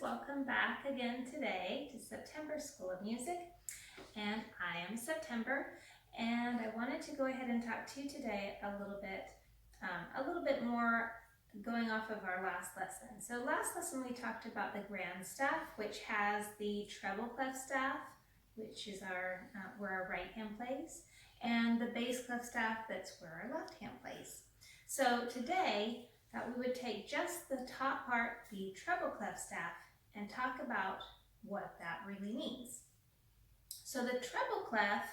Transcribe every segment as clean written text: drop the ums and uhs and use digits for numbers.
welcome back again today to September School of Music, and I am September, and I wanted to go ahead and talk to you today a little bit more going off of our last lesson. So last lesson we talked about the grand staff, which has the treble clef staff, which is where our right hand plays, and the bass clef staff, that's where our left hand plays. So today, that we would take just the top part, the treble clef staff, and talk about what that really means. So the treble clef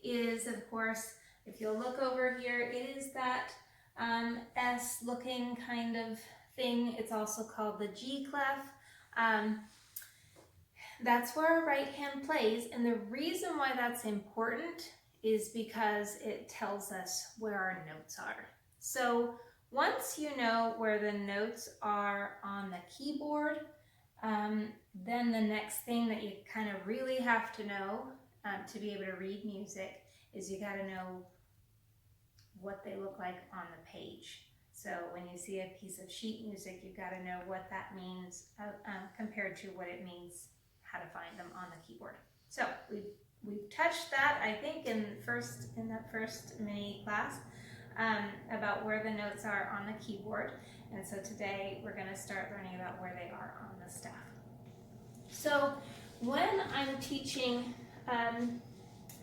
is, of course, if you'll look over here, it is that S looking kind of thing. It's also called the G clef. That's where our right hand plays, and the reason why that's important is because it tells us where our notes are. So once you know where the notes are on the keyboard, then the next thing that you kind of really have to know to be able to read music is you got to know what they look like on the page. So when you see a piece of sheet music, you've got to know what that means compared to what it means, how to find them on the keyboard. So we've touched that, I think, in that first mini class. About where the notes are on the keyboard, and so today we're going to start learning about where they are on the staff. So when I'm teaching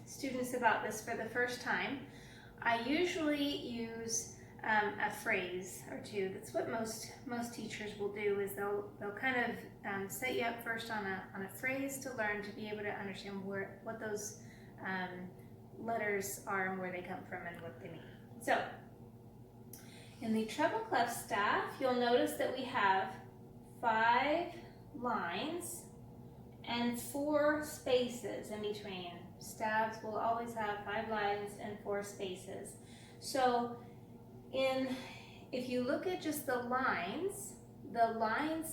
students about this for the first time, I usually use a phrase or two. That's what most teachers will do, is they'll kind of set you up first on a phrase to learn, to be able to understand what those letters are and where they come from and what they mean. So, in the treble clef staff, you'll notice that we have 5 lines and 4 spaces in between. Staves will always have 5 lines and 4 spaces. So, if you look at just the lines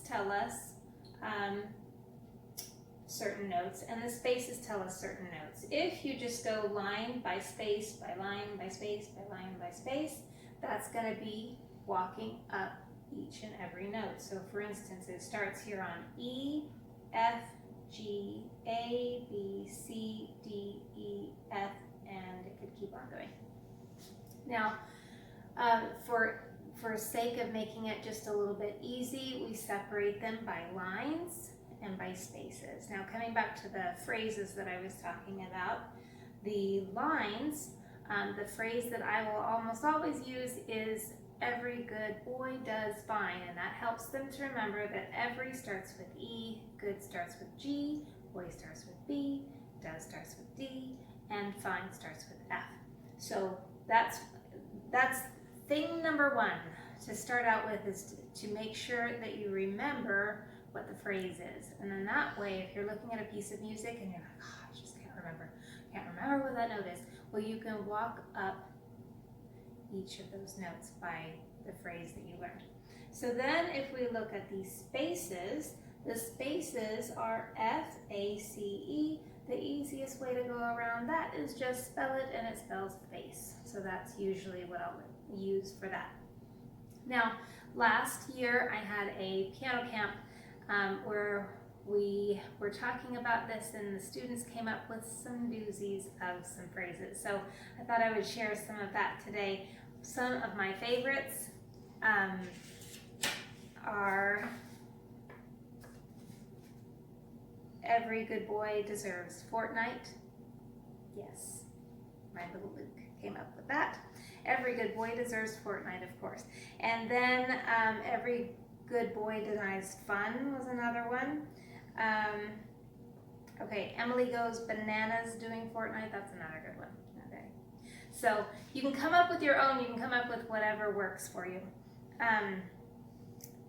tell us certain notes, and the spaces tell us certain notes. If you just go line by space by line by space by line by space, that's going to be walking up each and every note. So for instance, it starts here on E, F, G, A, B, C, D, E, F, and it could keep on going. Now, for sake of making it just a little bit easy, we separate them by lines and by spaces. Now, coming back to the phrases that I was talking about, the lines, the phrase that I will almost always use is "every good boy does fine," and that helps them to remember that every starts with E, good starts with G, boy starts with B, does starts with D, and fine starts with F. So that's thing number 1 to start out with, is to make sure that you remember what the phrase is. And then that way, if you're looking at a piece of music and you're like, oh, I just can't remember what that note is, well, you can walk up each of those notes by the phrase that you learned. So then if we look at these spaces, the spaces are F, A, C, E. The easiest way to go around that is just spell it, and it spells face. So that's usually what I'll use for that. Now, last year I had a piano camp where we were talking about this, and the students came up with some doozies of some phrases. So I thought I would share some of that today. Some of my favorites are "every good boy deserves fortnight." Yes, my little Luke came up with that. "Every good boy deserves fortnight," of course. And then "every good boy denies fun" was another one. Okay, "Emily goes bananas doing Fortnite," that's another good one. Okay, so you can come up with your own, you can come up with whatever works for you.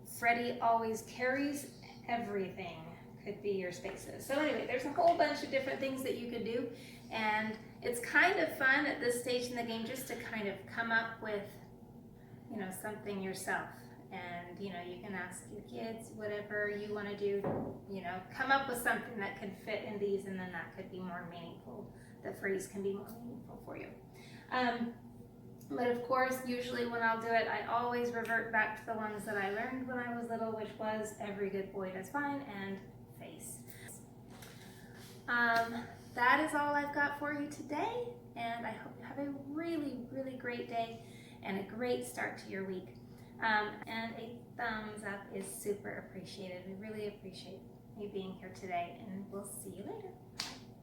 "Freddie always carries everything" could be your spaces. So anyway, there's a whole bunch of different things that you could do, and it's kind of fun at this stage in the game just to kind of come up with, something yourself. And, you can ask your kids whatever you want to do, come up with something that could fit in these, and then that could be more meaningful. The phrase can be more meaningful for you. But of course, usually when I'll do it, I always revert back to the ones that I learned when I was little, which was every good boy does fine and face. That is all I've got for you today, and I hope you have a really, really great day and a great start to your week. And a thumbs up is super appreciated. We really appreciate you being here today, and we'll see you later.